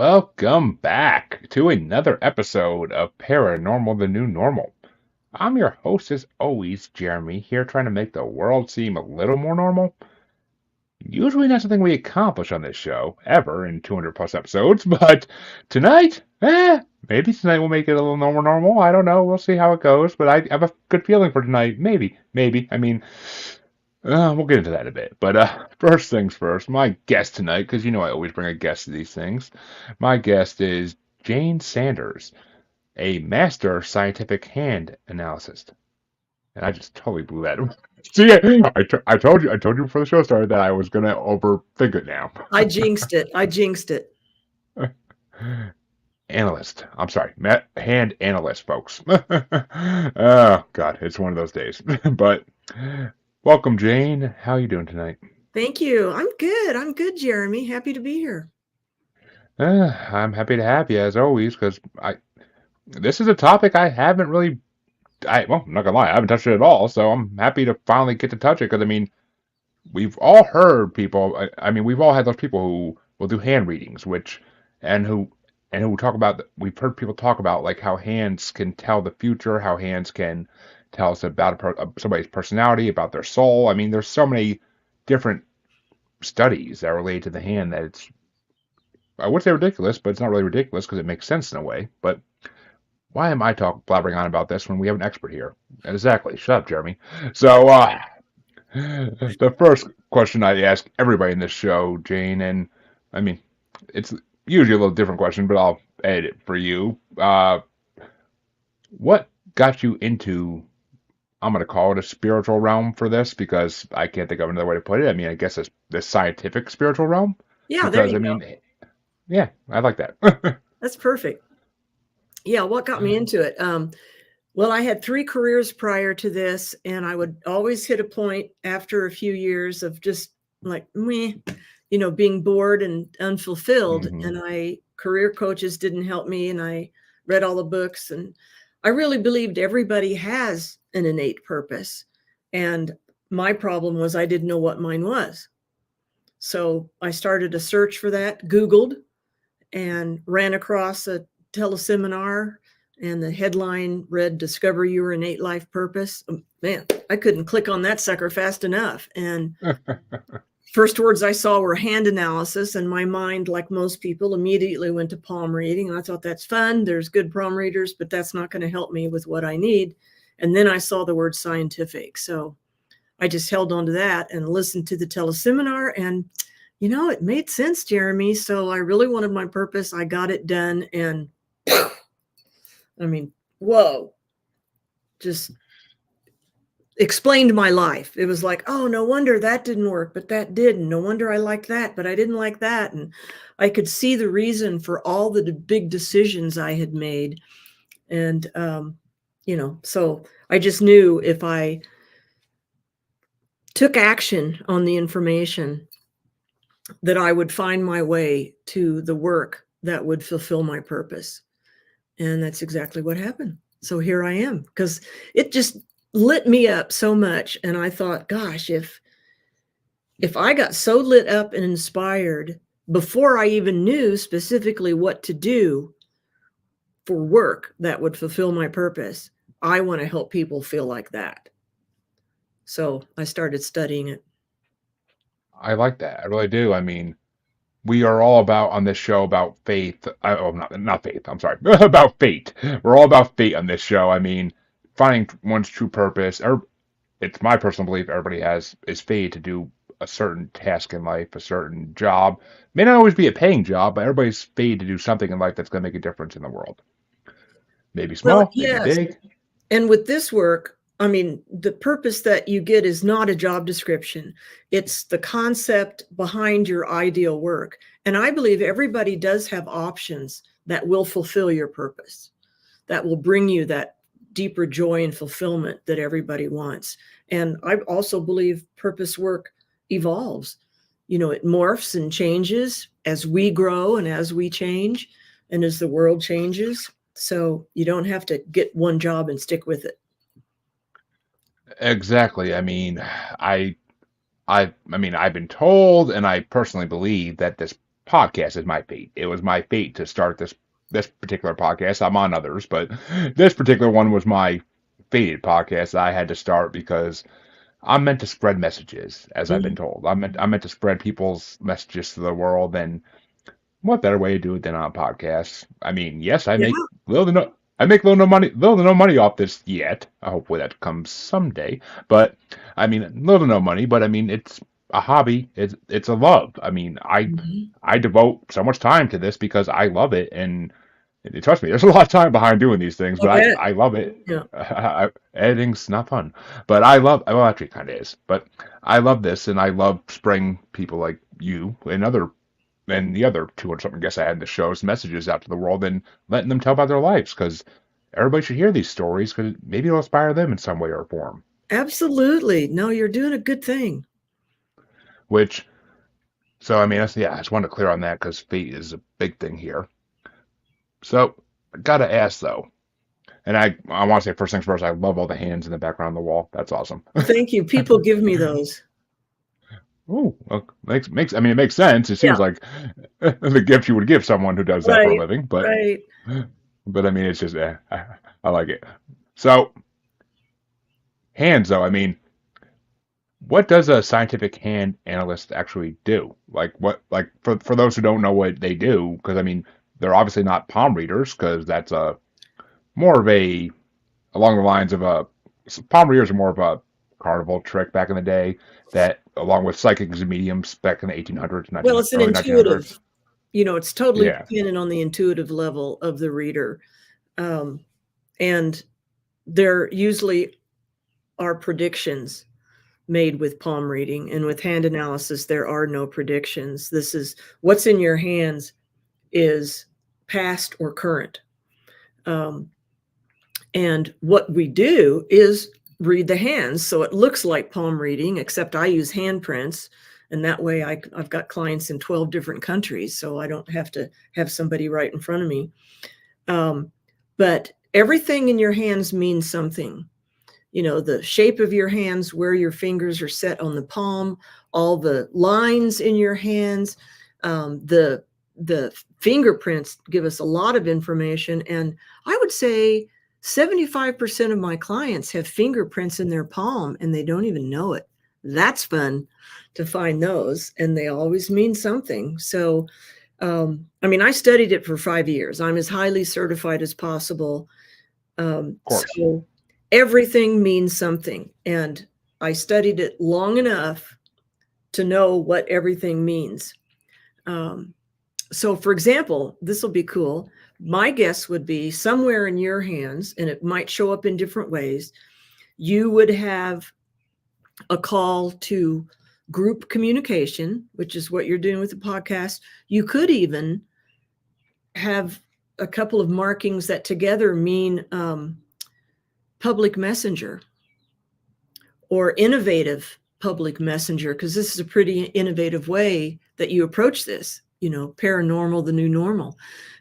Welcome back to another episode of Paranormal, the New Normal. I'm your host, as always, Jeremy, here trying to make the world seem a little more normal. Usually not something we accomplish on this show, ever, in 200 plus episodes, but tonight, maybe tonight we'll make it a little more normal. I don't know. We'll see how it goes, but I have a good feeling for tonight. Maybe. We'll get into that in a bit. But first things first, my guest tonight, because you know I always bring a guest to these things. My guest is Jayne Sanders, a master scientific hand analyst. And I just totally blew that. See, I told you before the show started that I was gonna overthink it now. I jinxed it. Analyst. I'm sorry, hand analyst, folks. Oh God, it's one of those days. But welcome, Jayne. How are you doing tonight? Thank you. I'm good, Jeremy. Happy to be here. I'm happy to have you as always, because this is a topic I haven't really. Well, I'm not gonna lie, I haven't touched it at all. So I'm happy to finally get to touch it, because we've all heard people. We've all had those people who will do hand readings, and who talk about. We've heard people talk about like how hands can tell the future, how hands can tell us about somebody's personality, about their soul. There's so many different studies that relate to the hand that I would say ridiculous, but it's not really ridiculous because it makes sense in a way. But why am I blabbering on about this when we have an expert here? Exactly. Shut up, Jeremy. So, the first question I ask everybody in this show, Jayne, and it's usually a little different question, but I'll edit it for you. What got you into, I'm going to call it a spiritual realm for this, because I can't think of another way to put it. I guess it's the scientific spiritual realm. Yeah, Because, there you go. yeah, I like that. That's perfect. Yeah, what got me into it? Well, I had 3 careers prior to this, and I would always hit a point after a few years of just like, meh, being bored and unfulfilled. Mhm. And career coaches didn't help me, and I read all the books, and I really believed everybody has an innate purpose. And my problem was I didn't know what mine was. So I started a search for that, Googled, and ran across a teleseminar, and the headline read, "Discover Your Innate Life Purpose." Man, I couldn't click on that sucker fast enough. And first words I saw were hand analysis, and my mind, like most people, immediately went to palm reading. And I thought, that's fun. There's good palm readers, but that's not going to help me with what I need. And then I saw the word scientific. So I just held on to that and listened to the teleseminar, and it made sense, Jeremy. So I really wanted my purpose. I got it done. And whoa, just explained my life. It was like, oh, no wonder that didn't work, but that did. And no wonder I liked that, but I didn't like that. And I could see the reason for all the big decisions I had made. And, so I just knew if I took action on the information, that I would find my way to the work that would fulfill my purpose. And that's exactly what happened. So here I am, because it just lit me up so much. And I thought, gosh, if I got so lit up and inspired before I even knew specifically what to do for work that would fulfill my purpose, I want to help people feel like that. So I started studying it. I like that. I really do. We are all about on this show about faith. Not faith. I'm sorry. About fate. We're all about fate on this show. Finding one's true purpose. It's my personal belief everybody is fated to do a certain task in life, a certain job. May not always be a paying job, but everybody's fated to do something in life that's going to make a difference in the world. Maybe Well, small, maybe yes. big. And with this work, the purpose that you get is not a job description. It's the concept behind your ideal work. And I believe everybody does have options that will fulfill your purpose, that will bring you that deeper joy and fulfillment that everybody wants. And I also believe purpose work evolves. It morphs and changes as we grow and as we change and as the world changes. So you don't have to get one job and stick with it. Exactly. I've been told, and I personally believe that this podcast is my fate. It was my fate to start this particular podcast. I'm on others, but this particular one was my fated podcast that I had to start because I'm meant to spread messages, as I've been Mhm. told. I'm meant to spread people's messages to the world, and what better way to do it than on a podcast? I mean, yes, I Yeah. make little to no I make little to no money off this yet. Hopefully that comes someday. But I mean, little to no money. But I mean, it's a hobby. It's a love. I mean, I Mhm. I devote so much time to this because I love it, and trust me, there's a lot of time behind doing these things. I But I bet. I love it. Yeah. Editing's not fun, but I love. Well, actually, it kind of is. But I love this, and I love spreading people like you and the other 200 something guests I had in the shows messages out to the world and letting them tell about their lives because everybody should hear these stories because maybe it'll inspire them in some way or form. Absolutely. No, you're doing a good thing. Which, so I mean, I just wanted to clear on that because fate is a big thing here. So, I gotta ask though, and I want to say first things first, I love all the hands in the background on the wall. That's awesome. Well, thank you. People give me those. Oh, well, makes I mean it makes sense. It Yeah. seems like the gift you would give someone who does that for a Right. living, Right. but I mean it's just I like it. So hands though, I mean, what does a scientific hand analyst actually do? Like what like for those who don't know what they do, because I mean they're obviously not palm readers because that's a more of a along the lines of a palm readers are more of a carnival trick back in the day that along with psychics and mediums back in the 1800s, Well, it's an early intuitive, 1900s. it's totally Yeah, dependent on the intuitive level of the reader. Um, and there usually are predictions made with palm reading, and with hand analysis, there are no predictions. This is what's in your hands is past or current. Um, and what we do is read the hands. So it looks like palm reading, except I use handprints. And that way I've got clients in 12 different countries. So I don't have to have somebody right in front of me. But everything in your hands means something. The shape of your hands, where your fingers are set on the palm, all the lines in your hands, the fingerprints give us a lot of information. And I would say 75% of my clients have fingerprints in their palm and they don't even know it. That's fun to find those, and they always mean something. So, I mean, I studied it for 5 years. I'm as highly certified as possible. of course. So everything means something. And I studied it long enough to know what everything means. So, for example, this will be cool. My guess would be somewhere in your hands, and it might show up in different ways. You would have a call to group communication, which is what you're doing with the podcast. You could even have a couple of markings that together mean public messenger or innovative public messenger, because this is a pretty innovative way that you approach this, paranormal, the new normal.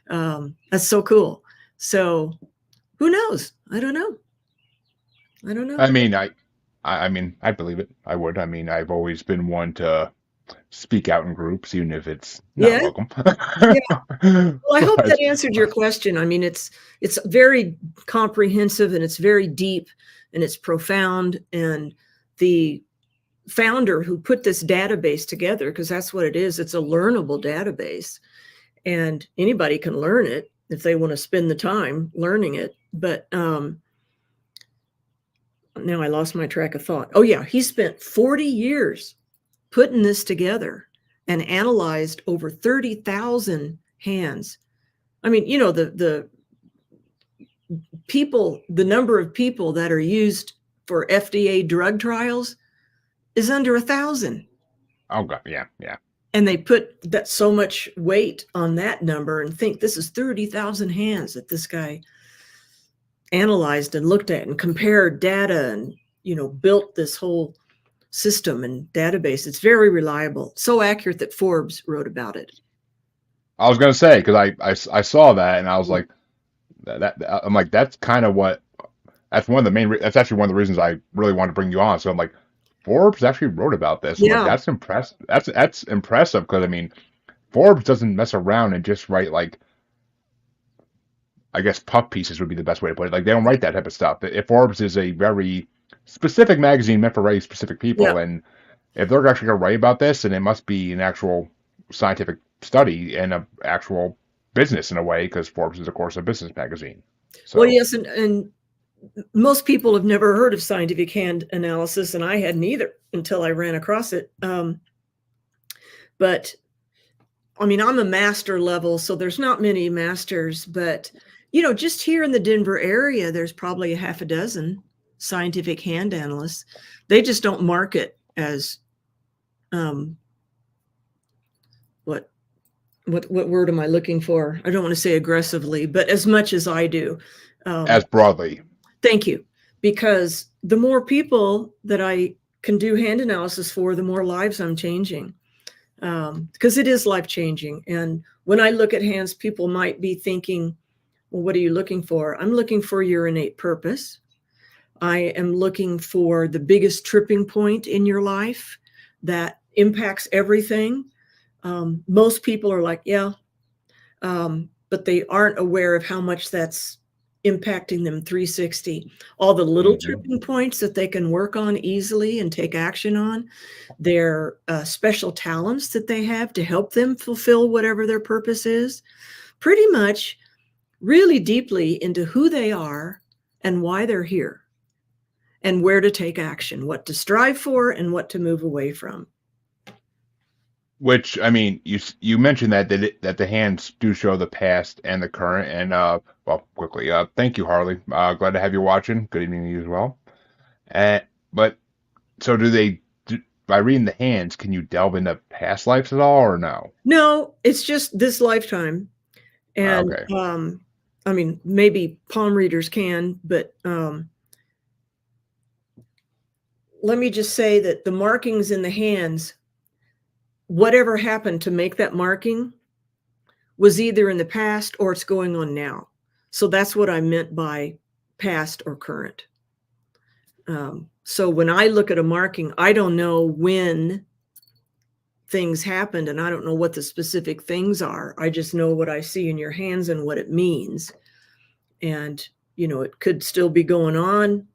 That's so cool. So who knows? I don't know. I mean, I mean, I believe it. I would. I mean, I've always been one to speak out in groups, even if it's not Yeah. welcome. Yeah. Well, I hope But, that answered your question. I mean, it's very comprehensive and it's very deep and it's profound. And the founder who put this database together, because that's what it is, it's a learnable database, and anybody can learn it if they want to spend the time learning it. But now I lost my track of thought. Oh yeah, he spent 40 years putting this together and analyzed over 30,000 hands. I mean, the people, the number of people that are used for FDA drug trials is under 1,000. oh god, yeah, yeah. And they put that so much weight on that number and think this is 30,000 hands that this guy analyzed and looked at and compared data and, built this whole system and database. It's very reliable, so accurate that Forbes wrote about it. I was gonna say because I saw that and I was Yeah. like that I'm like that's kind of what that's one of the main that's actually one of the reasons I really wanted to bring you on. So I'm like Forbes actually wrote about this. I'm like Yeah. that's impressive. That's impressive because I mean Forbes doesn't mess around and just write like, I guess puff pieces would be the best way to put it. Like they don't write that type of stuff. If Forbes is a very specific magazine meant for very specific Yeah. people, and if they're actually going to write about this, then it must be an actual scientific study and an actual business in a way, because Forbes is, of course, a business magazine. Well, So, yes, and most people have never heard of scientific hand analysis, and I hadn't either until I ran across it. But I mean, I'm a master level, so there's not many masters, but just here in the Denver area, there's probably a half a dozen scientific hand analysts. They just don't market as what word am I looking for? I don't want to say aggressively, but as much as I do. as broadly. Thank you. Because the more people that I can do hand analysis for, the more lives I'm changing. Because it is life changing. And when I look at hands, people might be thinking, well, what are you looking for? I'm looking for your innate purpose. I am looking for the biggest tripping point in your life that impacts everything. Most people are like, yeah, but they aren't aware of how much that's impacting them 360. All the little tripping points that they can work on easily and take action on, their special talents that they have to help them fulfill whatever their purpose is, pretty much really deeply into who they are and why they're here and where to take action, what to strive for and what to move away from. Which, I mean, you mentioned that the hands do show the past and the current, and well, quickly, thank you, Harley. Glad to have you watching. Good evening to you as well. But so by reading the hands, can you delve into past lives at all, or no? No, it's just this lifetime. And Okay. I mean, maybe palm readers can, but let me just say that the markings in the hands, whatever happened to make that marking, was either in the past or it's going on now. So that's what I meant by past or current. So when I look at a marking, I don't know when things happened and I don't know what the specific things are. I just know what I see in your hands and what it means. And, it could still be going on,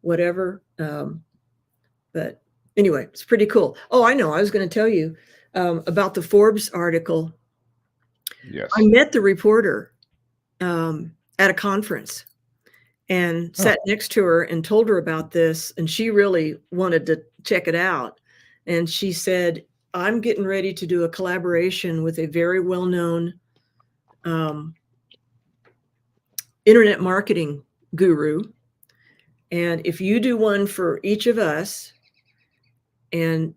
whatever. But anyway, it's pretty cool. Oh, I know. I was going to tell you about the Forbes article. Yes. I met the reporter at a conference and sat next to her and told her about this. And she really wanted to check it out. And she said, I'm getting ready to do a collaboration with a very well-known internet marketing guru. And if you do one for each of us and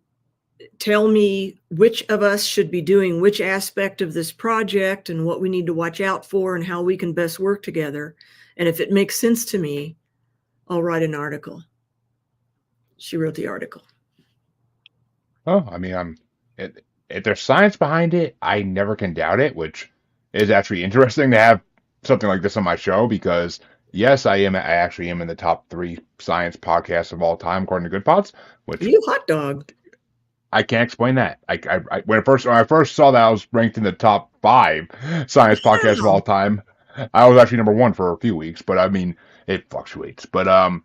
tell me which of us should be doing which aspect of this project and what we need to watch out for and how we can best work together. And if it makes sense to me, I'll write an article. She wrote the article. Oh, I mean, if there's science behind it, I never can doubt it, which is actually interesting to have something like this on my show because yes, I actually am in the top 3 science podcasts of all time according to Good Pods, which You hot dog. I can't explain that. When I first saw that I was ranked in the top 5 science podcasts of all time, I was actually number 1 for a few weeks, but I mean it fluctuates. But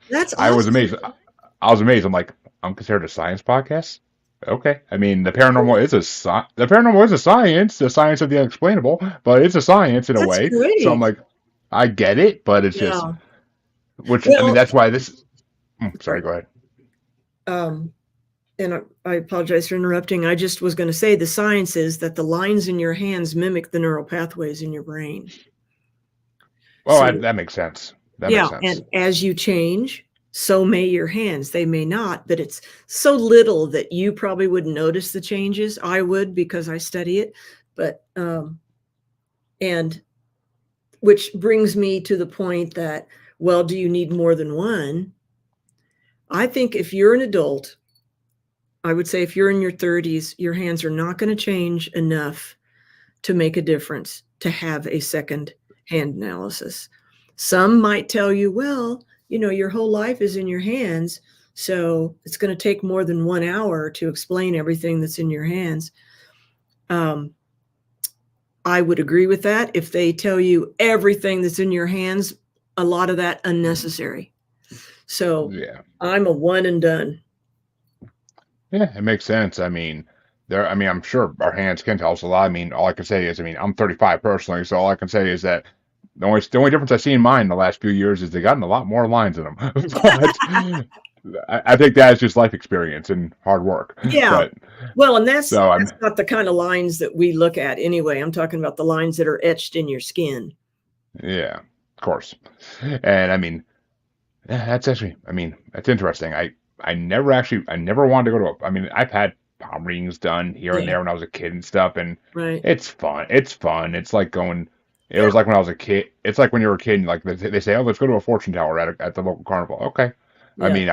That's I was amazed. awesome. I was amazed. I'm like, I'm considered a science podcast. Okay, I mean the paranormal is a science, the science of the unexplainable, but it's a science in a That's way. So I'm great. like, I get it, but it's just, Yeah. which I mean Well, that's why this. Sorry, sorry. go ahead. And I apologize for interrupting. I just was going to say the science is that the lines in your hands mimic the neural pathways in your brain. Well, So that makes sense. That makes yeah, sense. and as you change, so may your hands. They may not, but it's so little that you probably wouldn't notice the changes. I would because I study it. But and which brings me to the point that, well, do you need more than one? I think if you're an adult, I would say if you're in your 30s, your hands are not going to change enough to make a difference to have a second hand analysis. Some might tell you, well, your whole life is in your hands, so it's going to take more than 1 hour to explain everything that's in your hands. I would agree with that. If they tell you everything that's in your hands, a lot of that unnecessary. So Yeah. I'm a one and done. Yeah, it makes sense. I mean, I'm sure our hands can tell us a lot. I mean, all I can say is, I mean, I'm 35 personally, so all I can say is that the only difference I've seen in mine in the last few years is they gotten a lot more lines in them. But I think that is just life experience and hard work. Yeah. But Well, and that's so that's not the kind of lines that we look at anyway. I'm talking about the lines that are etched in your skin. yeah, of course. And I mean, yeah, that's actually, I mean, that's interesting. I never wanted to go to I mean, I've had palm readings done here and Yeah, there when I was a kid and stuff, and right. it's fun. It's fun. It Yeah, was like when I was a kid. It's like when you were a kid, and like they say, oh, let's go to a fortune teller at the local carnival. Okay. I yeah, mean,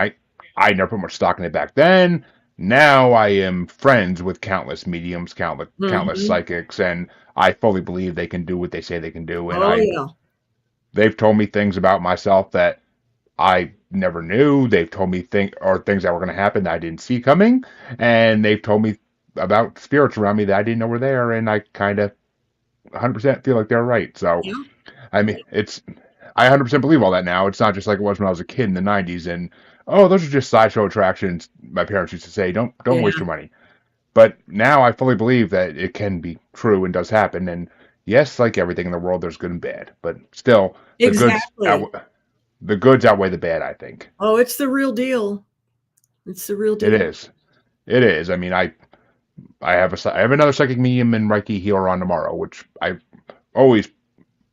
I never put much stock in it back then. Now I am friends with countless mediums, countless mhm. psychics, and I fully believe they can do what they say they can do. And Oh, yeah, they've told me things about myself that I never knew. They've told me things that were going to happen that I didn't see coming, and they've told me about spirits around me that I didn't know were there, and I kind of 100% feel like they're right. So, yeah, I mean, I 100% believe all that now. It's not just like it was when I was a kid in the 90s and oh, those are just sideshow attractions. My parents used to say, don't waste yeah, your money. But now I fully believe that it can be true and does happen. And yes, like everything in the world, there's good and bad. But still, exactly. the goods outweigh the bad, I think. Oh, it's the real deal. It's the real It deal. is. It is. I mean, I have another psychic medium and Reiki healer on tomorrow, which I always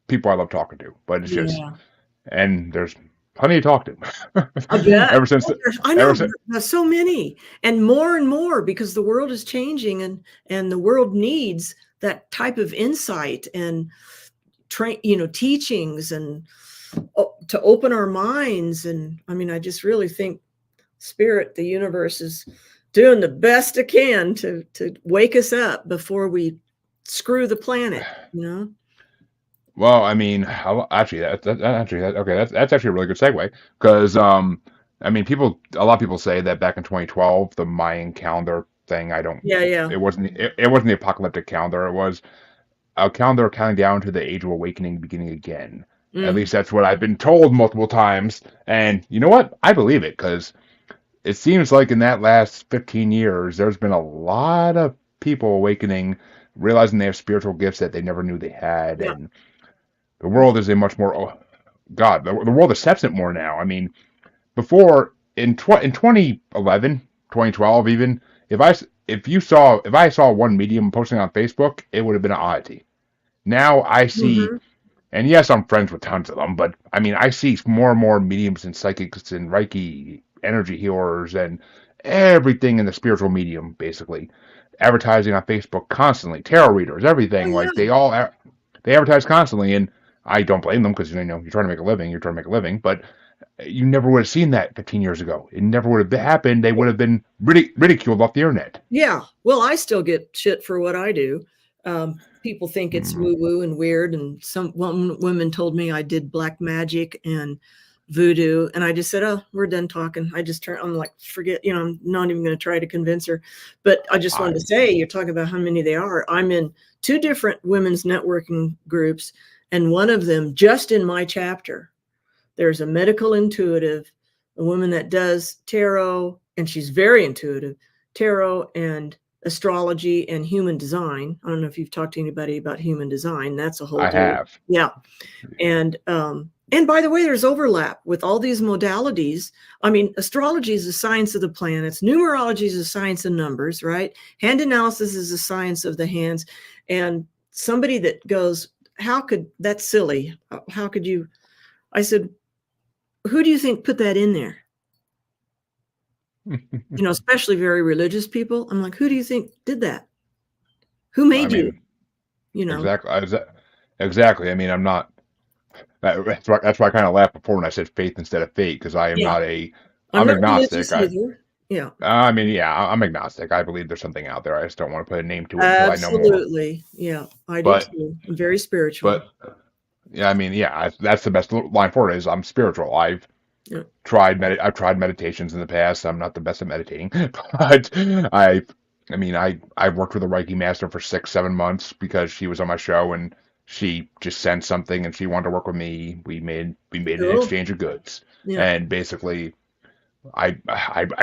people I love talking to. But it's just Yeah. and there's plenty to talk to. I bet. ever since Oh, the, I know, ever since there's so many and more because the world is changing and the world needs that type of insight and teachings and to open our minds. And I mean, I just really think spirit, the universe is doing the best it can to wake us up before we screw the planet, you know? well, I mean, actually, okay, that's actually a really good segue because I mean, a lot of people say that back in 2012, the Mayan calendar thing, Yeah, yeah. it wasn't the apocalyptic calendar. It was a calendar counting down to the Age of Awakening beginning again. At Mhm. least that's what I've been told multiple times. And you know what? I believe it because it seems like in that last 15 years, there's been a lot of people awakening, realizing they have spiritual gifts that they never knew they had. Yeah. And the world is a much more, oh, God, the world accepts it more now. I mean, before in 2011, 2012, even, if I saw one medium posting on Facebook, it would have been an oddity. Now I see, Mhm. and yes, I'm friends with tons of them, but I mean, I see more and more mediums and psychics and Reiki energy healers and everything in the spiritual medium, basically, advertising on Facebook constantly. Tarot readers, Oh, everything, like yeah. they advertise constantly, and I don't blame them because you're trying to make a living, but you never would have seen that 15 years ago. It never would have happened. They would have been ridiculed off the internet. Yeah. Well, I still get shit for what I do. People think it's Mm, woo woo and weird. And women told me I did black magic and voodoo. And I just said, oh, we're done talking. I'm like, forget, I'm not even going to try to convince her. But I just wanted I to say, you're talking about how many they are. I'm in two different women's networking groups. And one of them, just in my chapter, there's a medical intuitive, a woman that does tarot, and she's very intuitive, tarot and astrology and human design. I don't know if you've talked to anybody about human design. That's a whole I deal. have. Yeah. And by the way, there's overlap with all these modalities. I mean, astrology is the science of the planets, numerology is the science of numbers, right? Hand analysis is the science of the hands. And somebody that goes, how could that's silly? How could you? I said, who do you think put that in there? Especially very religious people. I'm like, who do you think did that? Who I made you? mean, You know? exactly. Exactly. I mean, I'm not. That's why I kind of laughed before when I said faith instead of fate because I am Yeah. not a. I'm I'm not agnostic. religious either. Yeah. I mean, yeah, I'm agnostic. I believe there's something out there. I just don't want to put a name to it until I know more. Absolutely. Yeah, I do But, too. I'm very spiritual. but yeah, I mean, yeah, that's the best line for it is I'm spiritual. Yeah. I've tried meditations in the past. I'm not the best at meditating, but I've I mean, I worked with a Reiki master for 6, 7 months because she was on my show and she just sent something and she wanted to work with me. We made an Cool. exchange of goods, Yeah. and basically, I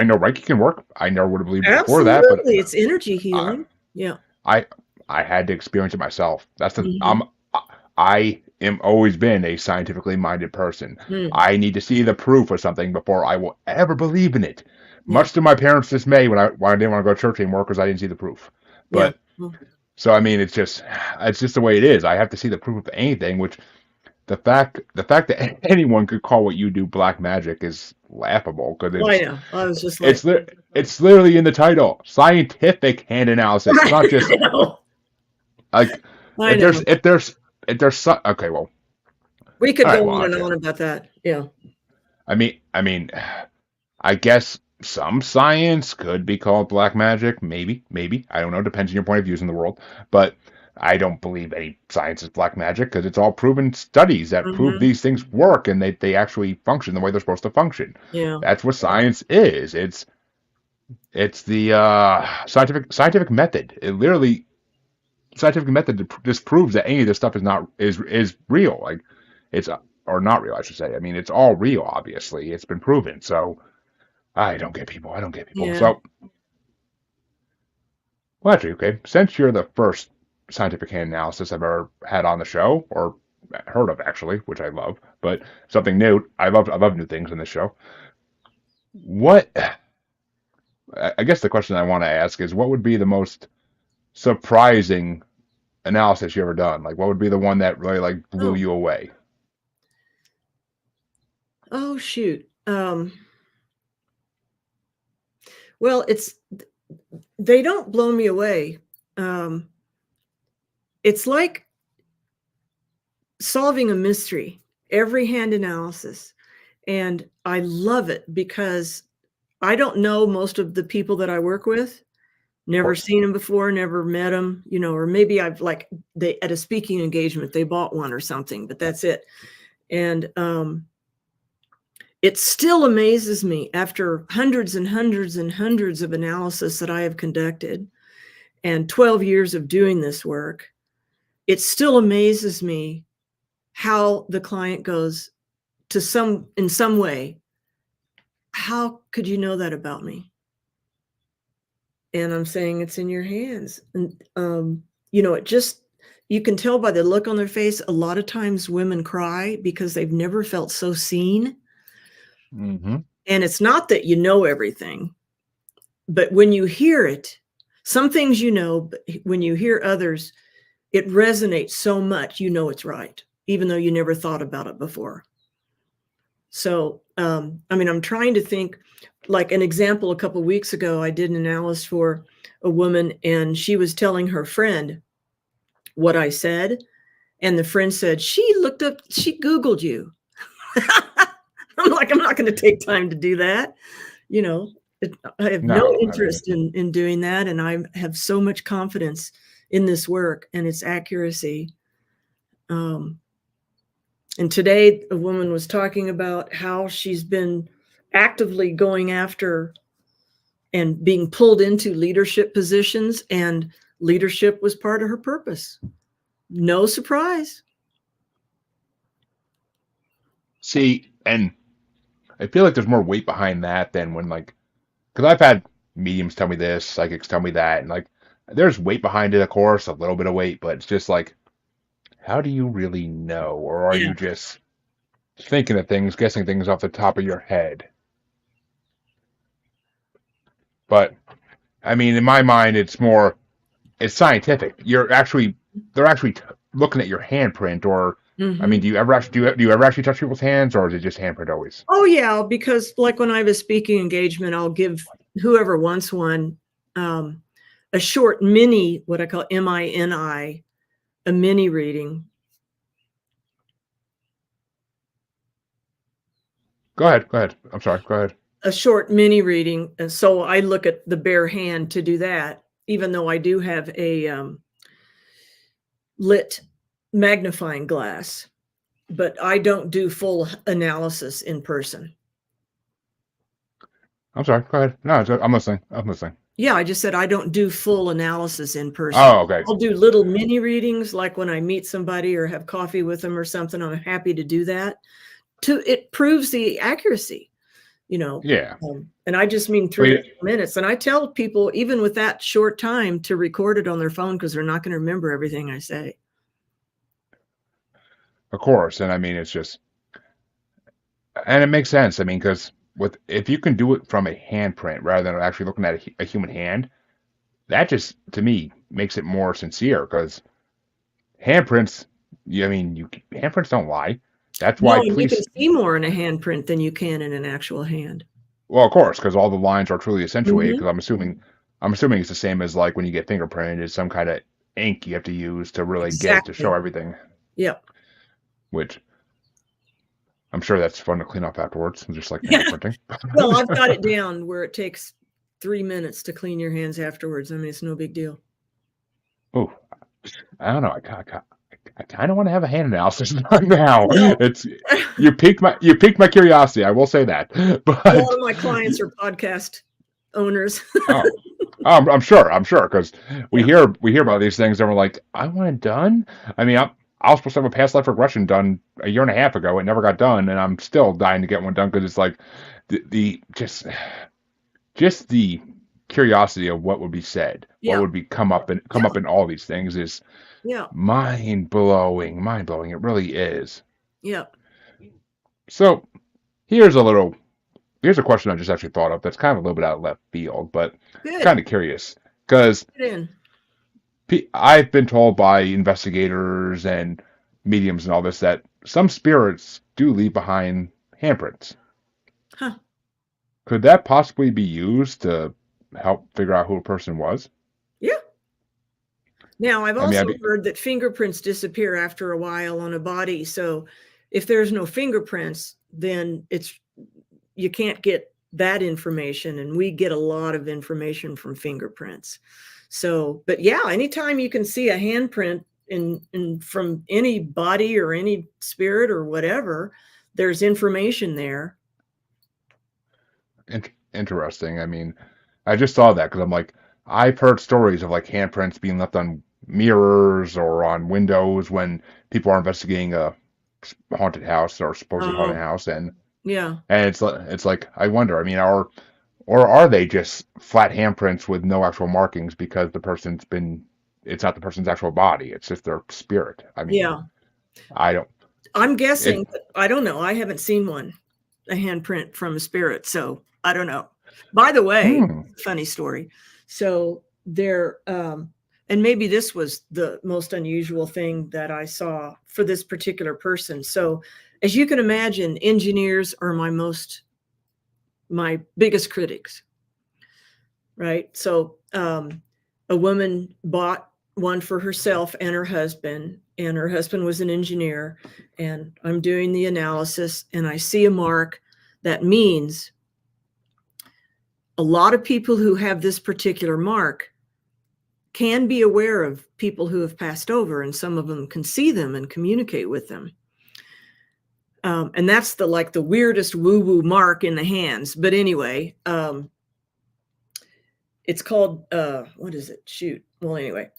know Reiki can work. I never would have believed it before that, but Absolutely. It's energy I healing. Yeah. I I had to experience it myself. Hmm. I am always been a scientifically minded person. Mm. I need to see the proof of something before I will ever believe in it. Yeah. Much to my parents' dismay when I didn't want to go to church anymore because I didn't see the proof. Yeah. But Well, so I mean, it's just the way it is. I have to see the proof of anything, which the fact that anyone could call what you do black magic is laughable because I know. I was just like, it's it's literally in the title, scientific hand analysis. It's not I just know. like I if there's know. if there's if there's okay, well, We could all go right, well, on and okay. on about that. Yeah. I mean, I guess some science could be called black magic. Maybe. I don't know. Depends on your point of views in the world. But I don't believe any science is black magic because it's all proven studies that prove Hmm. these things work and they actually function the way they're supposed to function. Yeah. That's what science is. It's the scientific method. It literally scientific method disproves that any of this stuff is real. Like it's or not real, I should say. I mean, it's all real. Obviously, it's been proven. So I don't get people. I don't get people. Yeah. So, well, actually, okay. Since you're the first scientific hand analysis I've ever had on the show, or heard of actually, which I love, but something new. I love new things in this show. What I guess the question I want to ask is, what would be the most surprising analysis you ever done? Like, what would be the one that really like blew Oh. you away? Oh shoot. Well, they don't blow me away. Um, it's like solving a mystery. Every hand analysis. And I love it because I don't know most of the people that I work with. Of Never course. seen them before, never met them, or maybe I've like they at a speaking engagement, they bought one or something, but that's it. And it still amazes me after hundreds and hundreds and hundreds of analysis that I have conducted and 12 years of doing this work. It still amazes me how the client goes in some way, how could you know that about me? And I'm saying it's in your hands. And, it just, you can tell by the look on their face. A lot of times women cry because they've never felt so seen. Mm-hmm. And it's not that you know everything, but when you hear it, some things but when you hear others, it resonates so much, it's right, even though you never thought about it before. So, I'm trying to think, like an example, a couple of weeks ago, I did an analysis for a woman and she was telling her friend what I said. And the friend said, she Googled you. I'm like, I'm not going to take time to do that. You know, I have no No, I mean, interest in doing that. And I have so much confidence in this work and its accuracy. Um, And today, a woman was talking about how she's been actively going after and being pulled into leadership positions, and leadership was part of her purpose. No surprise. see, and I feel like there's more weight behind that than when like because I've had mediums tell me this, psychics tell me that, and like there's weight behind it, of course, a little bit of weight, but it's just like, how do you really know, or are Yeah. you just thinking of things, guessing things off the top of your head? But I mean, in my mind, it's scientific. They're actually looking at your handprint, or I mean, Hmm. do you ever actually touch people's hands, or is it just handprint always? Oh, yeah. Because, like, when I have a speaking engagement, I'll give whoever wants one um, a short mini, what I call MINI, a mini reading. Go ahead. I'm sorry. Go ahead. A short mini reading, and so I look at the bare hand to do that, even though I do have a, lit magnifying glass, but I don't do full analysis in person. I'm sorry. Go ahead. No, I'm listening. I'm listening. Yeah, I just said I don't do full analysis in person. Oh, okay. I'll do little mini readings, like when I meet somebody or have coffee with them or something. I'm happy to do that. It proves the accuracy, you know. Yeah. And I just mean I 3 or mean, 4 minutes. And I tell people, even with that short time, to record it on their phone because they're not going to remember everything I say. of course. And I mean, it's just, and it makes sense. I mean, because if you can do it from a handprint rather than actually looking at a human hand, that just to me makes it more sincere. Because handprints, I mean, handprints don't lie. That's No, why and you can police. see more in a handprint than you can in an actual hand. Well, of course, because all the lines are truly accentuated. Hmm. Because I'm assuming it's the same as like when you get fingerprinted, it's some kind of ink you have to use to really get it to show Exactly. everything. Yep. Which I'm sure that's fun to clean up afterwards, just like Yeah. fingerprinting. Well, I've got it down where it takes 3 minutes to clean your hands afterwards. I mean, it's no big deal. Oh, I don't know. I kind of want to have a hand analysis right now. Well, It's you piqued my curiosity. I will say that. a lot But of my clients are podcast owners. oh, I'm sure because we Yeah. hear about these things and we're like, I want it done. I mean, I was supposed to have a past life regression done a year and a half ago. It never got done, and I'm still dying to get one done because it's like the just the curiosity of what would be said, what Yeah. would be come up Yeah. in all these things is Yeah. mind blowing, mind blowing. It really is. Yeah. So here's a question I just actually thought of that's kind of a little bit out of left field, but Good. kind of curious because Get in. I've been told by investigators and mediums and all this that some spirits do leave behind handprints. Huh. Could that possibly be used to help figure out who a person was? Yeah. Now, I've I mean, also heard that fingerprints disappear after a while on a body. So if there's no fingerprints, then you can't get that information. And we get a lot of information from fingerprints. So, but yeah, anytime you can see a handprint in from any body or any spirit or whatever, there's information there. interesting. I mean, I just saw that because I'm like, I've heard stories of like handprints being left on mirrors or on windows when people are investigating a haunted house or supposed haunted Oh, house, yeah. and it's like I wonder. I mean, or are they just flat handprints with no actual markings because it's not the person's actual body. It's just their spirit. I mean, Yeah. I don't. I'm It. guessing, but I don't know. I haven't seen one, a handprint from a spirit, so I don't know. By the way, Hmm. funny story. So there, and maybe this was the most unusual thing that I saw for this particular person. So, as you can imagine, engineers are my biggest critics, right? So, a woman bought one for herself and her husband was an engineer. And I'm doing the analysis, and I see a mark that means a lot of people who have this particular mark can be aware of people who have passed over, and some of them can see them and communicate with them. And that's the weirdest woo-woo mark in the hands. But anyway, it's called what is it? Shoot. Well, anyway.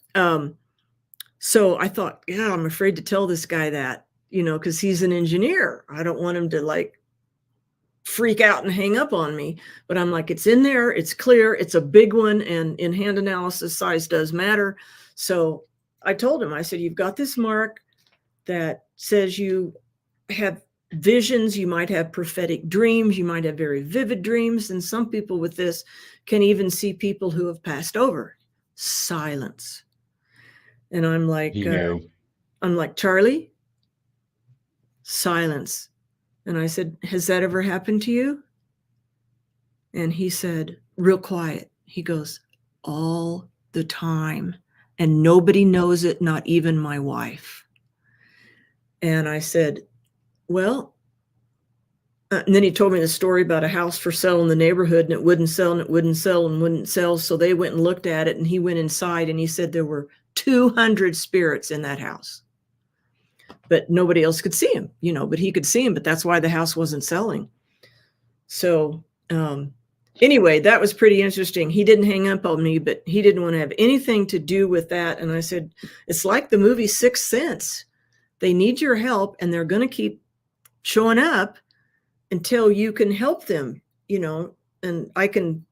So I thought, yeah, I'm afraid to tell this guy that, because he's an engineer. I don't want him to freak out and hang up on me. But I'm like, it's in there, it's clear, it's a big one, and in hand analysis, size does matter. So I told him, I said, you've got this mark that says you have visions, you might have prophetic dreams, you might have very vivid dreams, and some people with this can even see people who have passed over. Silence. And I'm like, He knew. Charlie, silence. And I said, has that ever happened to you? And he said, real quiet. He goes, all the time. And nobody knows it, not even my wife. And I said, well, and then he told me the story about a house for sale in the neighborhood, and it wouldn't sell, and it wouldn't sell, and wouldn't sell. So they went and looked at it, and he went inside, and he said there were 200 spirits in that house. But nobody else could see him, but he could see him, but that's why the house wasn't selling. So Anyway, that was pretty interesting. He didn't hang up on me, but he didn't want to have anything to do with that. And I said, it's like the movie Sixth Sense. They need your help, and they're going to keep showing up until you can help them, and I can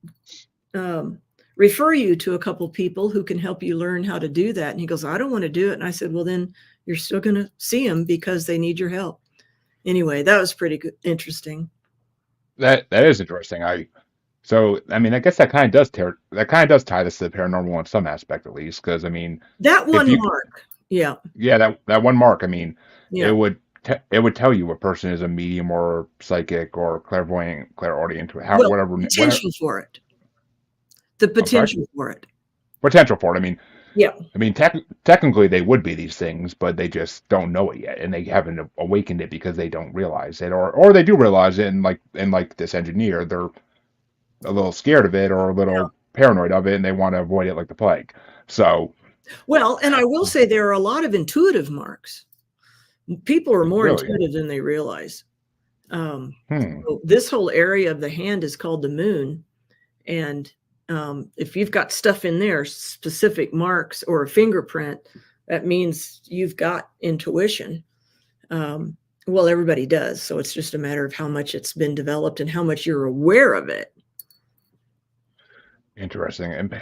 refer you to a couple people who can help you learn how to do that. And he goes, I don't want to do it. And I said, well, then you're still going to see them because they need your help. Anyway, that was pretty good, interesting. That is interesting. I mean, I guess that kind of does tie this to the paranormal in some aspect, at least, because I mean, That if one you mark. Yeah. yeah, that one mark, I mean, it Yeah. would it would tell you a person is a medium or psychic or clairvoyant, clairaudient, Well, whatever. potential for it. The I'm sorry, potential for it. potential for it. Yeah. I mean, technically they would be these things, but they just don't know it yet, and they haven't awakened it because they don't realize it, or they do realize it, and like this engineer, they're a little scared of it or a Yeah. little paranoid of it, and they want to avoid it like the plague. So, Well, and I will say there are a lot of intuitive marks. People are more really, intuitive than they realize. hmm, So this whole area of the hand is called the moon. And if you've got stuff in there, specific marks or a fingerprint, that means you've got intuition. Well, everybody does. So it's just a matter of how much it's been developed and how much you're aware of it. interesting, and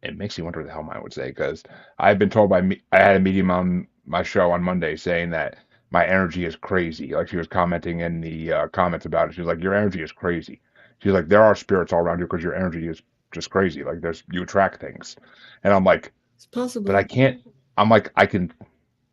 it makes you wonder what the hell mine would say because I've been told I had a medium on my show on Monday saying that my energy is crazy. Like she was commenting in the comments about it. She was like, "Your energy is crazy." She's like, "There are spirits all around you because your energy is just crazy. Like you attract things," and I'm like, It's "But I possible. can't." I'm like, I can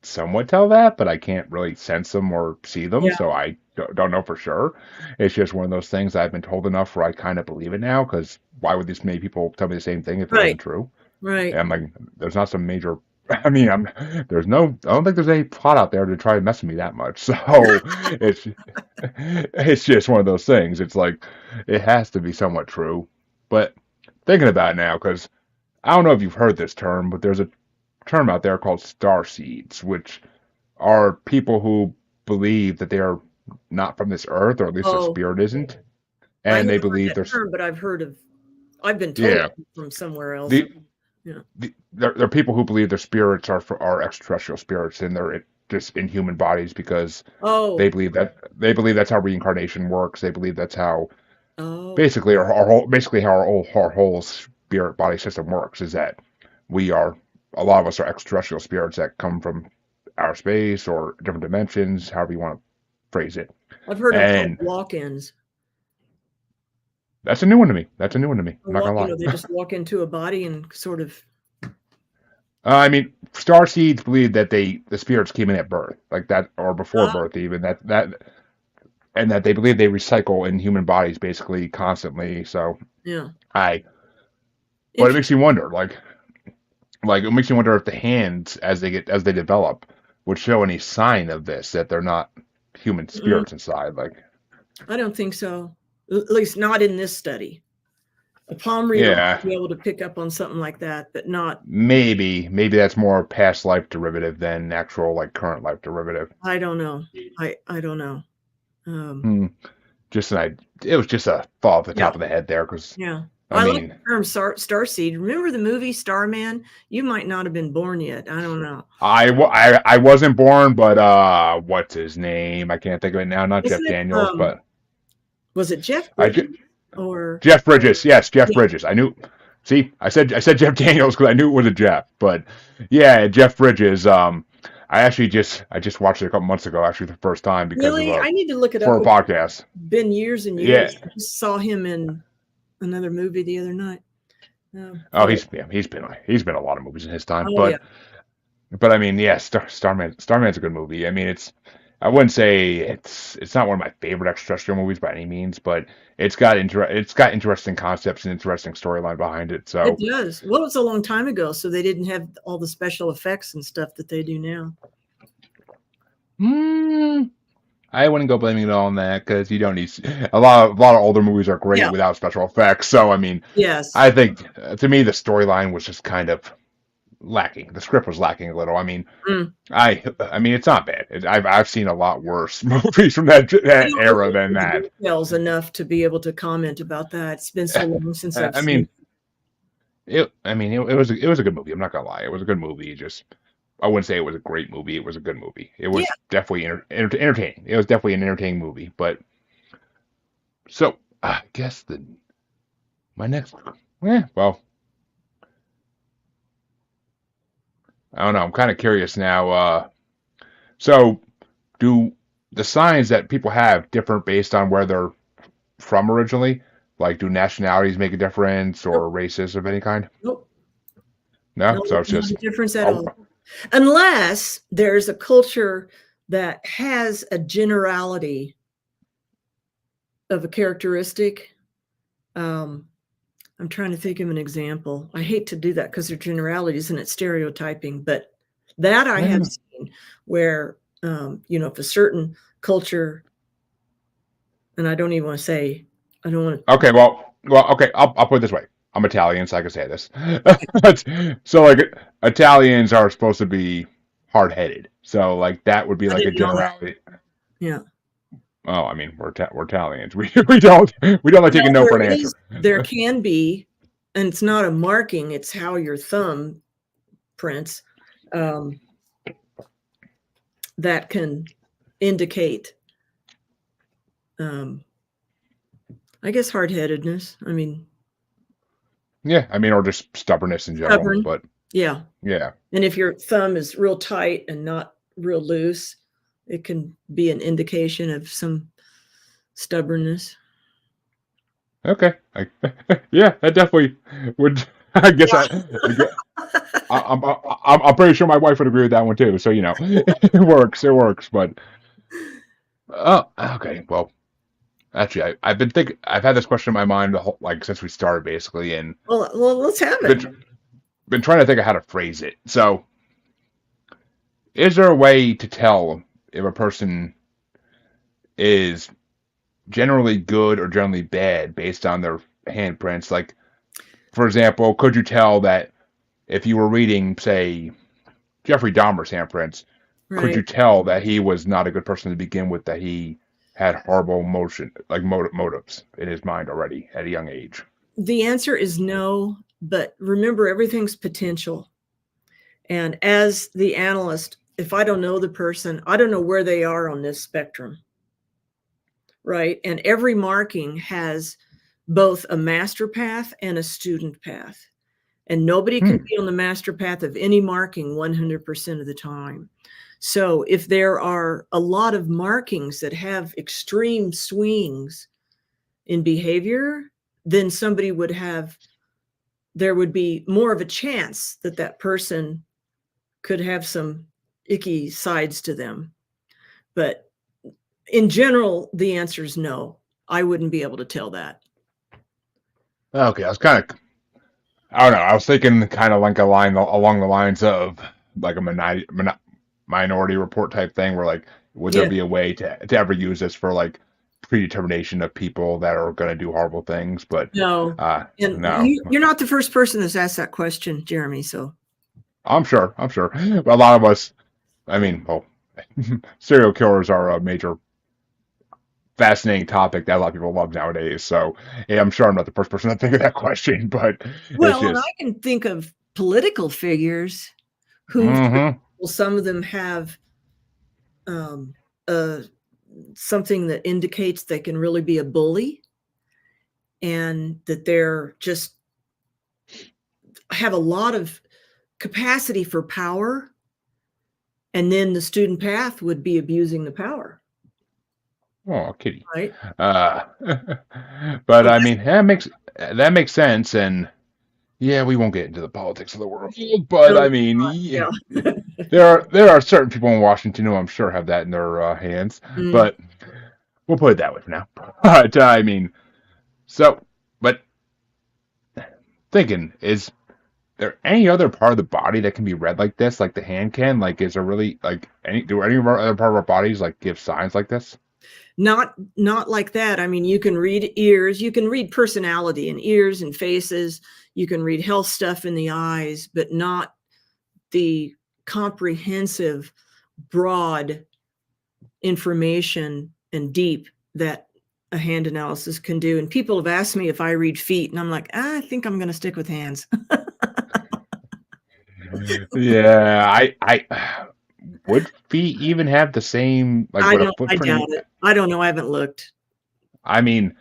somewhat tell that, but I can't really sense them or see them, Yeah. so I don't know for sure. It's just one of those things I've been told enough where I kind of believe it now, because why would these many people tell me the same thing if it Right. wasn't true? Right. And I'm like, there's not some major. I mean, I don't think there's any plot out there to try to mess with me that much. So it's, it's just one of those things. It's like, it has to be somewhat true. But thinking about it now, because I don't know if you've heard this term, but there's a term out there called star seeds, which are people who believe that they are not from this earth, or at least their Oh, spirit isn't, I and haven't they heard believe that there's term, but I've been told yeah it from somewhere else. the, Yeah. they're people who believe their spirits are extraterrestrial spirits and they're just in human bodies because Oh, they believe that's how reincarnation works. They believe that's how oh, basically our whole basically how our whole spirit body system works is that we are a lot of us are extraterrestrial spirits that come from outer space or different dimensions, however you want to phrase it. I've heard them called And walk-ins. that's a new one to me. That's a new one to me. I'm not Walk, gonna lie. they just walk into a body and sort of. I mean, star seeds believe that the spirits came in at birth, like that, or before Ah, birth, even and that they believe they recycle in human bodies basically constantly. So yeah. I, but it makes Interesting. you wonder, like it makes you wonder if the hands as they develop would show any sign of this that they're not human Mm, spirits inside. Like, I don't think so. At least not in this study. A palm reader might yeah, be able to pick up on something like that, but not. maybe that's more past life derivative than actual like current life derivative. I don't know. I don't know. Um, Hmm. It was just a thought off the yeah, top of the head there, because yeah. I I like mean, the term starseed. Remember the movie Starman? You might not have been born yet. I don't know. I wasn't born, but what's his name? I can't think of it now. Not Jeff Wasn't it? Daniels, but Was it Jeff I Bridges or Jeff Bridges. Yes, Jeff yeah? Bridges. I knew. See, I said Jeff Daniels because I knew it was a Jeff, but yeah, Jeff Bridges. I just watched it a couple months ago, actually the first time because of Really? a I need to look it up. for a podcast. Been years and Yeah. years. I just saw him in another movie the other night. Oh, But he's been a lot of movies in his time, oh yeah, but I mean, yeah, Starman's a good movie. I mean, I wouldn't say it's not one of my favorite extraterrestrial movies by any means, but it's got interesting concepts and interesting storyline behind it. it So, does. Well, it's a long time ago, so they didn't have all the special effects and stuff that they do now. hmm, I wouldn't go blaming it all on that because you don't need a lot of older movies are great Yeah. without special effects. So, I mean, Yes. I think to me the storyline was just kind of lacking. The script was lacking a little. I mean, Mm. I mean, it's not bad. I've seen a lot worse movies from I that don't era than remember that. the details enough to be able to comment about that. It's been so long since I've I seen mean, it was a good movie. I'm not gonna lie. It was a good movie. Just I wouldn't say it was a great movie. It was a good movie. It it. was definitely entertaining. It was definitely an entertaining movie. But so I guess the my next, well, I don't know. I'm kind of curious now. So do the signs that people have different based on where they're from originally? Like, do nationalities make a difference Nope, or races of any kind? nope, No. So it's not a just, difference at oh, all. Unless there's a culture that has a generality of a characteristic. Um, I'm trying to think of an example. I hate to do that because they're generalities and it's stereotyping, but that I have yeah. seen where, if a certain culture, and I don't even want to say, I don't want to, Okay. Okay. I'll put it this way. I'm Italian, so I can say this. okay, So like Italians are supposed to be hard-headed. So like that would be I like a didn't know that. generality. Yeah. Oh, I mean, we're Italians. We don't like taking Well, no for an answer. there can be, and it's not a marking, it's how your thumb prints, um, that can indicate, um, I guess, hard-headedness. I mean, Yeah, I mean, or just stubbornness in general. stubborn. But Yeah. yeah. And if your thumb is real tight and not real loose, it can be an indication of some stubbornness. Okay. Yeah, that definitely would. I guess I'm pretty sure my wife would agree with that one too. So it works. It works. But oh, okay. Well, actually, I've been thinking. I've had this question in my mind the whole, like since we started basically, and Well, let's have it. been trying to think of how to phrase it. So, is there a way to tell if a person is generally good or generally bad based on their handprints? Like, for example, could you tell that if you were reading, say, Jeffrey Dahmer's handprints, could Right. you tell that he was not a good person to begin with, that he had horrible motives in his mind already at a young age? The answer is no, but remember, everything's potential. And as the analyst, if I don't know the person, I don't know where they are on this spectrum, right? And every marking has both a master path and a student path. And nobody can Hmm. be on the master path of any marking 100% of the time. So if there are a lot of markings that have extreme swings in behavior, then there would be more of a chance that that person could have some icky sides to them. But in general, the answer is no. I wouldn't be able to tell that. Okay, I was kind of, I don't know, I was thinking kind of like a line along the lines of like a minority report type thing, where like, would there Yeah. be a way to ever use this for like predetermination of people that are going to do horrible things? But No. And no. you're not the first person that's asked that question, Jeremy. So I'm sure. I'm sure. But a lot of us, I mean, well, serial killers are a major fascinating topic that a lot of people love nowadays. So, yeah, I'm sure I'm not the first person to think of that question, but it's well, and I just, can think of political figures who, for hmm example, some of them have um, uh, something that indicates they can really be a bully and that they're just have a lot of capacity for power. And then the student path would be abusing the power, oh, kitty. right? Uh, but So I that's, mean, that makes sense, and yeah, we won't get into the politics of the world, but no, I mean, yeah. there are certain people in Washington who I'm sure have that in their hands, Mm. but we'll put it that way for now. But I mean, so, but thinking, is there any other part of the body that can be read like this, like the hand can? Like, is there really like any of our other part of our bodies like give signs like this? Not like that. I mean, you can read ears, you can read personality in ears and faces, you can read health stuff in the eyes, but not the comprehensive, broad information and deep that a hand analysis can do. And people have asked me if I read feet, and I'm like, I think I'm going to stick with hands. Yeah, I would feet even have the same, like, I would a don't, I footprint? doubt it. I don't know. I haven't looked. I mean,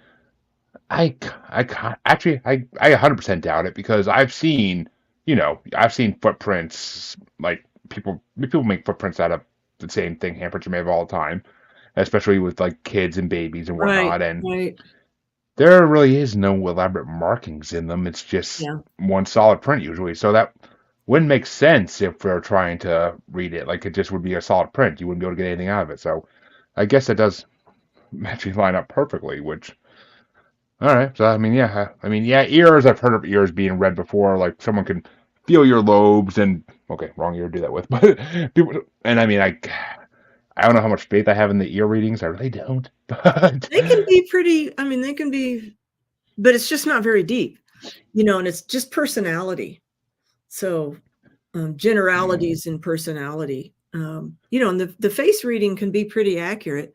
I can't, actually, I 100% doubt it because I've seen footprints, like people make footprints out of the same thing handprints are made of all the time, especially with like kids and babies and Right, whatnot, and right. there really is no elaborate markings in them. It's just Yeah. one solid print usually. So that wouldn't make sense if we're trying to read it. Like it just would be a solid print. You wouldn't be able to get anything out of it. So I guess it does actually line up perfectly, which all right. So yeah, ears. I've heard of ears being read before. Like someone can feel your lobes and okay, wrong ear to do that with. But people, and I don't know how much faith I have in the ear readings. I really don't. But They can be pretty, I mean, they can be, but it's just not very deep, and it's just personality. So generalities in personality, and the face reading can be pretty accurate,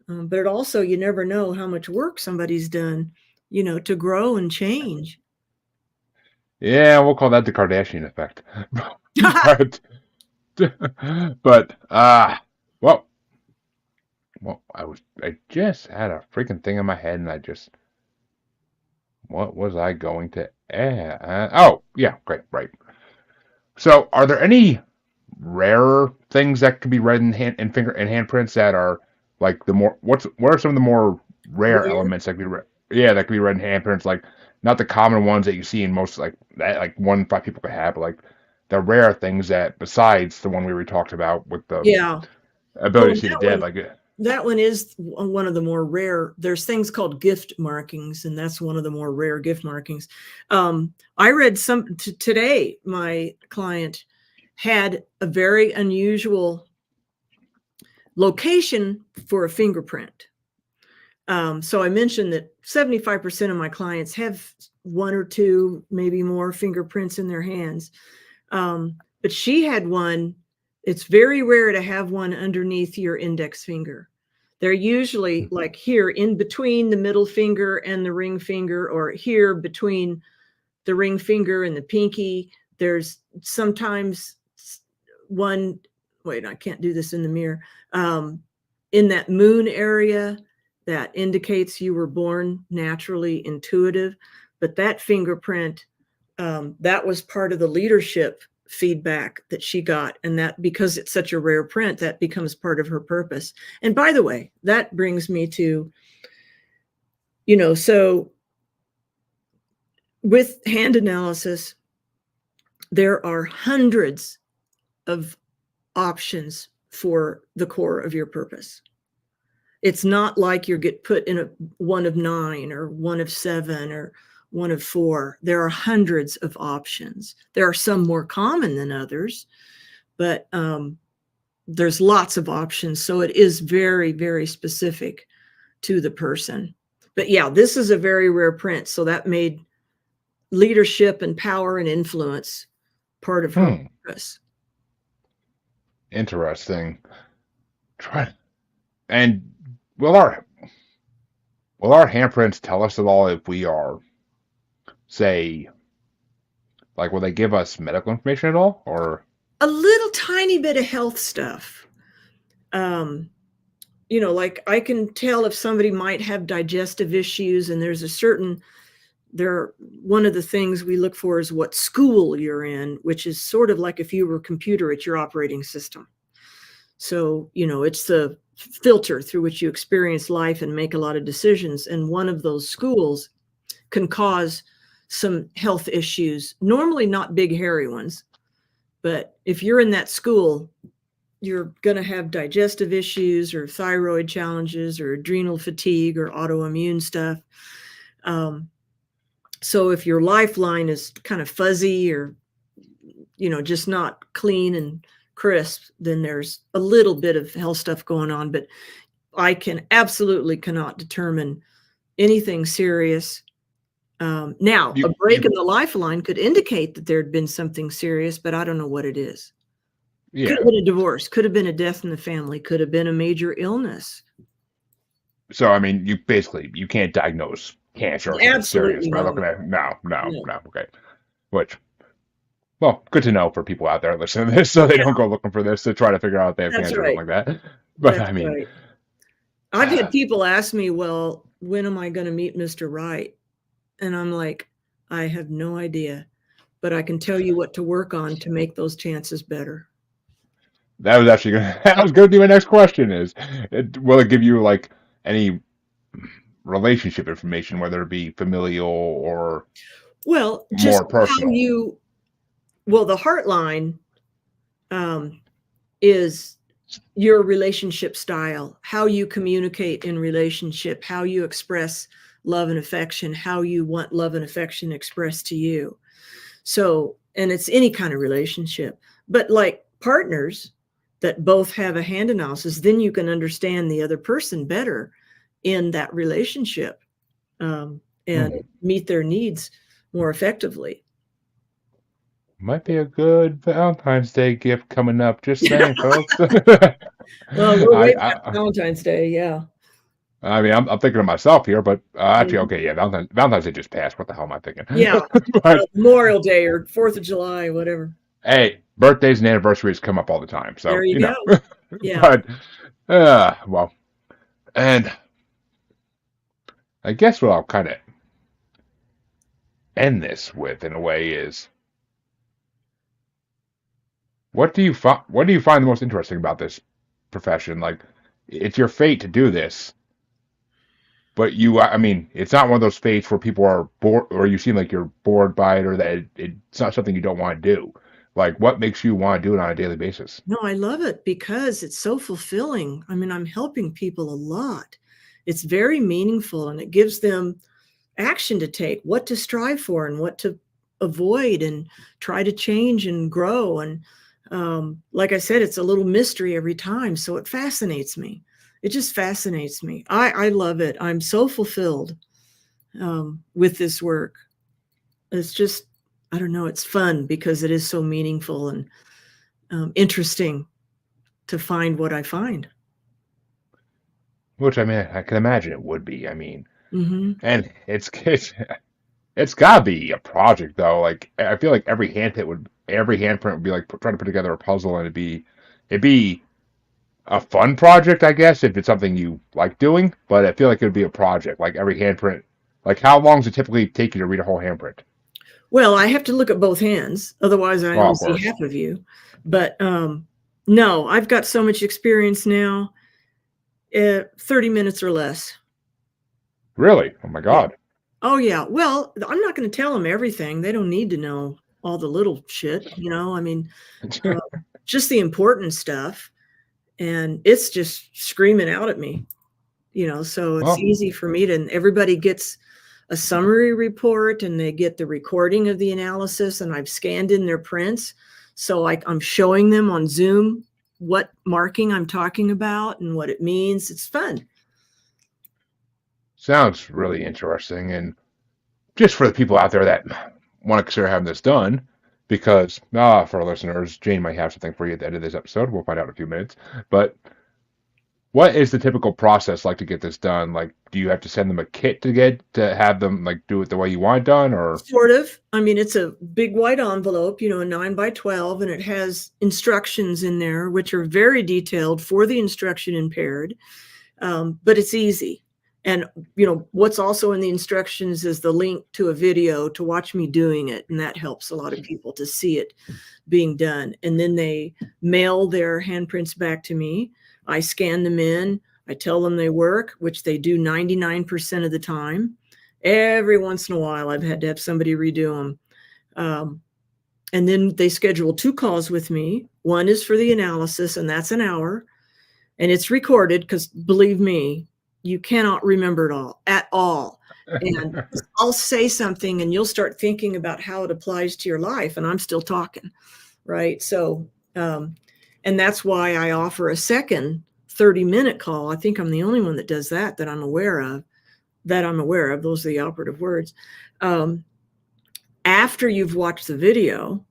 but it also, you never know how much work somebody's done, to grow and change. yeah, we'll call that the Kardashian effect. But but well, I just had a freaking thing in my head, and what was I going to add? Oh yeah, great, right. So, are there any rarer things that can be read in handprints that are like what are some of the more rare Rare. elements that can be read? Yeah, that can be read in handprints, like not the common ones that you see in most like that like 1 in 5 people could have, but like the rare things that besides the one we already talked about with the Yeah. ability Well, to see the dead, like that one is one of the more rare. There's things called gift markings, and that's one of the more rare gift markings. I read some today. My client had a very unusual location for a fingerprint. So I mentioned that 75% of my clients have 1 or 2, maybe more fingerprints in their hands. But she had one. It's very rare to have one underneath your index finger. They're usually like here in between the middle finger and the ring finger, or here between the ring finger and the pinky. There's sometimes one, wait, I can't do this in the mirror, in that moon area that indicates you were born naturally intuitive. But that fingerprint, that was part of the leadership feedback that she got. And that, because it's such a rare print, that becomes part of her purpose. And by the way, that brings me to, so with hand analysis, there are hundreds of options for the core of your purpose. It's not like you get put in a 1 of 9 or 1 of 7 or 1 of 4. There are hundreds of options. There are some more common than others, but there's lots of options. So it is very, very specific to the person. But yeah, this is a very rare print. So that made leadership and power and influence part of her purpose. interesting. Try and will our handprints tell us at all if we are, say, like, will they give us medical information at all, or? A little tiny bit of health stuff. Like I can tell if somebody might have digestive issues, and one of the things we look for is what school you're in, which is sort of like if you were a computer, it's your operating system. So, it's the filter through which you experience life and make a lot of decisions. And one of those schools can cause some health issues, normally not big, hairy ones. But if you're in that school, you're going to have digestive issues or thyroid challenges or adrenal fatigue or autoimmune stuff. So if your lifeline is kind of fuzzy or, just not clean and crisp, then there's a little bit of health stuff going on. But I absolutely cannot determine anything serious Now, a You break in you the lifeline could indicate that there had been something serious, but I don't know what it is. Could have yeah. been a divorce, could have been a death in the family, could have been a major illness. So I mean, you can't diagnose cancer or something serious Absolutely by not. looking at No, no. Okay. Which well, good to know for people out there listening to this, so they yeah, don't go looking for this to try to figure out if they have that's cancer or right. something like that. But That's I mean, right. I've had people ask me, "Well, when am I gonna meet Mr. Right?" And I'm like, "I have no idea, but I can tell you what to work on to make those chances better." that was actually gonna, that was going to be my next question is, will it give you like any relationship information, whether it be familial or Well, just more how personal? you well, the Heartline, um, is your relationship style, how you communicate in relationship, how you express love and affection, how you want love and affection expressed to you. So, and it's any kind of relationship, but like partners that both have a hand analysis, then you can understand the other person better in that relationship, and Hmm. meet their needs more effectively. Might be a good Valentine's Day gift coming up. Just saying, folks. Well, we're way past I Valentine's Day. Yeah. I mean, I'm thinking of myself here, but actually, Mhm. okay, yeah, Valentine's Day just passed. What the hell am I thinking? Yeah. But Memorial Day or 4th of July, whatever. hey, birthdays and anniversaries come up all the time, so There you you know. go. Yeah. But well, and I guess what I'll kind of end this with, in a way, is what do you find the most interesting about this profession? Like, it's your fate to do this, but I mean, it's not one of those fates where people are bored, or you seem like you're bored by it, or that it's not something you don't want to do. Like, what makes you want to do it on a daily basis? No, I love it because it's so fulfilling. I mean, I'm helping people a lot. It's very meaningful and it gives them action to take, what to strive for and what to avoid and try to change and grow. And like I said, it's a little mystery every time. So it fascinates me. It just fascinates me. I love it. I'm so fulfilled with this work. It's just, I don't know, it's fun because it is so meaningful and interesting to find what I find. Which I mean, I can imagine it would be. I mean, Hmm. and it's gotta be a project though. Like, I feel like every handprint would be like trying to put together a puzzle, and it'd be a fun project, I guess, if it's something you like doing. But I feel like it would be a project. Like every handprint, like how long does it typically take you to read a whole handprint? Well, I have to look at both hands, otherwise I Well, only of see course. half of you. But no, I've got so much experience now. 30 minutes or less. Really? Oh my Yeah. God. Oh yeah. Well, I'm not going to tell them everything. They don't need to know all the little shit. I mean, uh, just the important stuff, and it's just screaming out at me. So it's Well, easy for me to. And everybody gets a summary report and they get the recording of the analysis, and I've scanned in their prints. So I'm showing them on Zoom what marking I'm talking about and what it means. It's fun. sounds really interesting. And just for the people out there that want to consider having this done, because for our listeners, Jane might have something for you at the end of this episode. We'll find out in a few minutes. But what is the typical process like to get this done? Like, do you have to send them a kit to have them like do it the way you want it done, or Sort of. I mean, it's a big white envelope, a 9 by 12, and it has instructions in there, which are very detailed for the instruction impaired. But it's easy. And what's also in the instructions is the link to a video to watch me doing it, and that helps a lot of people to see it being done. And then they mail their handprints back to me. I scan them in. I tell them they work, which they do 99% of the time. Every once in a while, I've had to have somebody redo them. And then they schedule 2 calls with me. One is for the analysis, and that's an hour. And it's recorded because, believe me, you cannot remember it all at all. And I'll say something and you'll start thinking about how it applies to your life, and I'm still talking, right? So, and that's why I offer a second 30-minute call. I think I'm the only one that does that I'm aware of. Those are the operative words. um, after you've watched the video,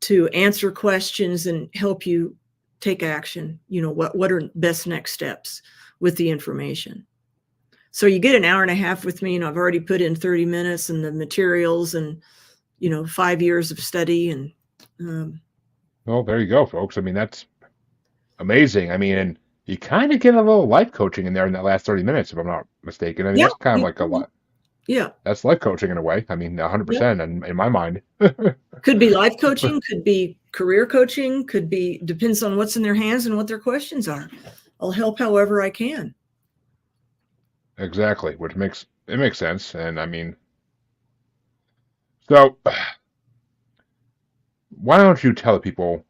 to answer questions and help you take action. What are best next steps with the information. So you get an hour and a half with me, and I've already put in 30 minutes and the materials and 5 years of study. And Well, there you go, folks. I mean, that's amazing. I mean, and you kind of get a little life coaching in there in that last 30 minutes, if I'm not mistaken. I mean, yeah, that's kind of like a lot. yeah, That's life coaching in a way. I mean, yeah. 100% in my mind. Could be life coaching, could be career coaching, could be, depends on what's in their hands and what their questions are. I'll help however I can. Exactly, which makes sense. And I mean, so why don't you tell people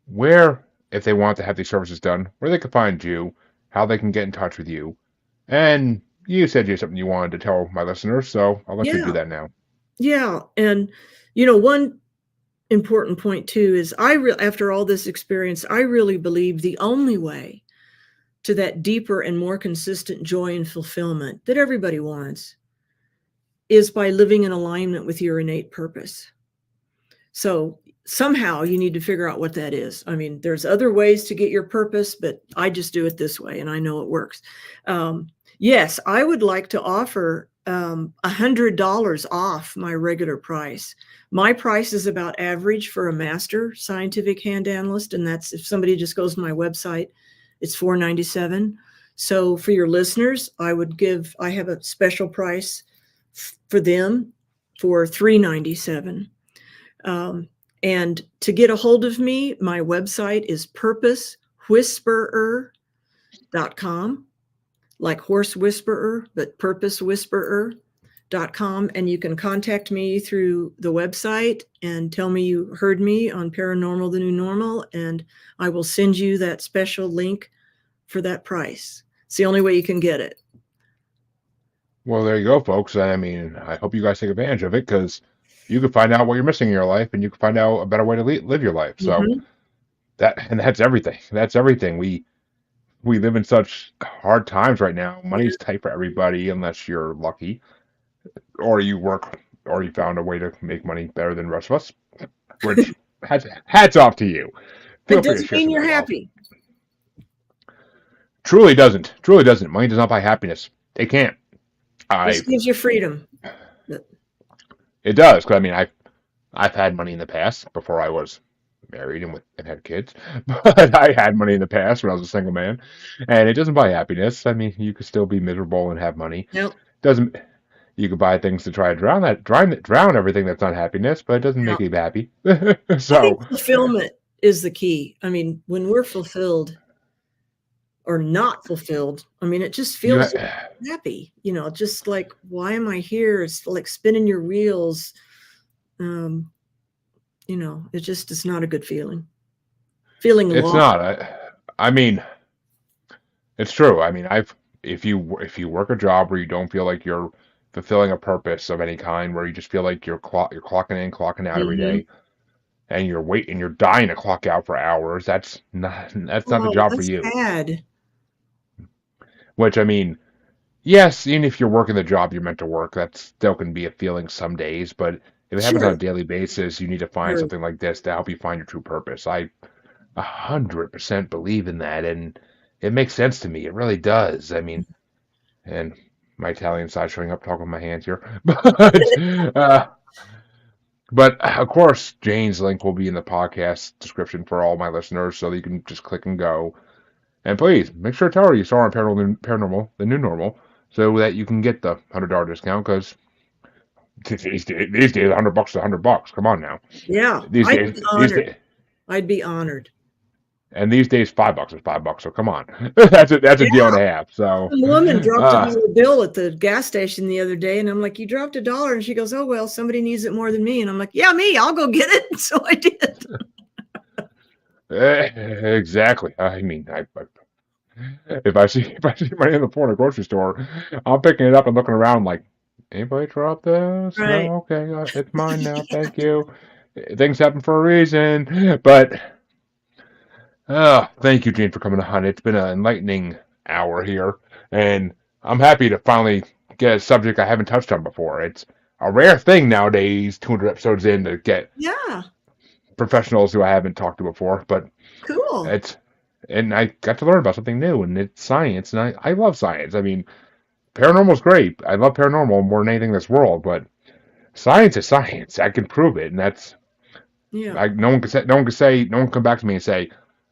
where, if they want to have these services done, where they can find you, how they can get in touch with you. And you said you had something you wanted to tell my listeners, so I'll let you do Yeah. that now. Yeah. And, one important point too is after all this experience, I really believe the only way to that deeper and more consistent joy and fulfillment that everybody wants is by living in alignment with your innate purpose. So somehow you need to figure out what that is. I mean, there's other ways to get your purpose, but I just do it this way and I know it works. Yes, I would like to offer $100 off my regular price. My price is about average for a master scientific hand analyst, and that's if somebody just goes to my website, it's $497. So for your listeners, I have a special price for them for $397. And to get a hold of me, my website is purposewhisperer.com, like horse whisperer, but purposewhisperer.com. And you can contact me through the website and tell me you heard me on Paranormal, the New Normal, and I will send you that special link for that price. It's the only way you can get it. Well, there you go, folks. I mean, I hope you guys take advantage of it because you can find out what you're missing in your life, and you can find out a better way to live your life. So that's everything. That's everything. We live in such hard times right now. Money's tight for everybody, unless you're lucky, or you work, or you found a way to make money better than the rest of us. Which hats off to you. Feel It free to doesn't share mean some you're of that love. happy. Truly doesn't. Truly doesn't. Money does not buy happiness. It can't. This gives you freedom. It does. 'Cause I mean, I've had money in the past before I was married and had kids, but I had money in the past when I was a single man, and it doesn't buy happiness. I mean, you could still be miserable and have money. Nope. Doesn't You could buy things to try to drown everything that's not happiness, but it doesn't make you happy. So I think fulfillment is the key. I mean, when we're fulfilled or not fulfilled, I mean, it just feels happy, just like, why am I here? It's like spinning your wheels. It just is not a good feeling. It's not. I mean, it's true. I mean, if you work a job where you don't feel like you're fulfilling a purpose of any kind, where you just feel like you're clocking in, clocking out every day, and you're dying to clock out for hours, that's not the job for you. Bad. Which, I mean, yes, even if you're working the job you're meant to work, that still can be a feeling some days. But if it happens on a daily basis, you need to find something like this to help you find your true purpose. I 100% believe in that, and it makes sense to me. It really does. I mean, and my Italian side showing up, talking with my hands here, but of course, Jayne's link will be in the podcast description for all my listeners, so you can just click and go. And please make sure to tell her you saw her on Paranormal, the New Normal, so that you can get the $100 discount. Because these days, $100 is $100. Come on now. Yeah, I'd be honored. And these days, $5 is $5. So come on, that's a deal and a half. So a woman dropped a bill at the gas station the other day, and I'm like, "You dropped $1," and she goes, "Oh well, somebody needs it more than me." And I'm like, "Yeah, me. I'll go get it." So I did. Exactly. I mean, if I see money in the floor in a grocery store, I'm picking it up and looking around like, anybody drop this? Right. No, okay, it's mine now. Thank you. Things happen for a reason. But thank you, Jayne, for coming on. It's been an enlightening hour here, and I'm happy to finally get a subject I haven't touched on before. It's a rare thing nowadays, 200 episodes in, to get Yeah. professionals who I haven't talked to before. But Cool. it's and I got to learn about something new, and it's science, and I love science. I mean, paranormal's great. I love paranormal more than anything in this world, but science is science. I can prove it, and that's Yeah. like no one can come back to me and say,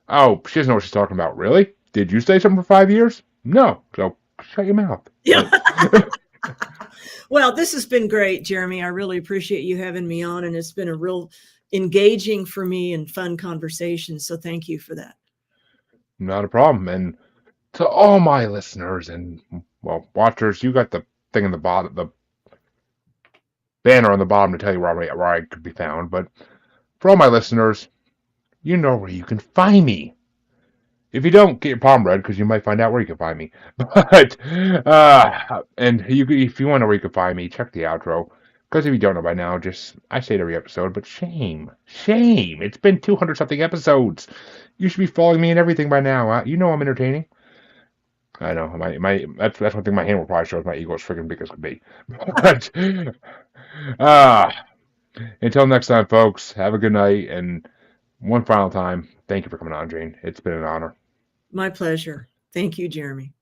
"Oh, she doesn't know what she's talking about." Really? Did you study something for 5 years? No. So shut your mouth. Yeah. But Well, this has been great, Jeremy. I really appreciate you having me on, and it's been a real engaging for me and fun conversation. So thank you for that. not a problem. And to all my listeners and well watchers, you got the thing in the bottom, the banner on the bottom to tell you where I could be found. But for all my listeners, you know where you can find me. If you don't, get your palm read because you might find out where you can find me. But and if you want to know where you can find me, check the outro. Because if you don't know by now, just I say it every episode, but shame, shame! It's been 200 something episodes. You should be following me and everything by now. You know I'm entertaining. I know my that's one thing my hand will probably show is my ego is freaking big as could be. But uh, until next time, folks, have a good night. And one final time, thank you for coming on, Jayne. It's been an honor. My pleasure. Thank you, Jeremy.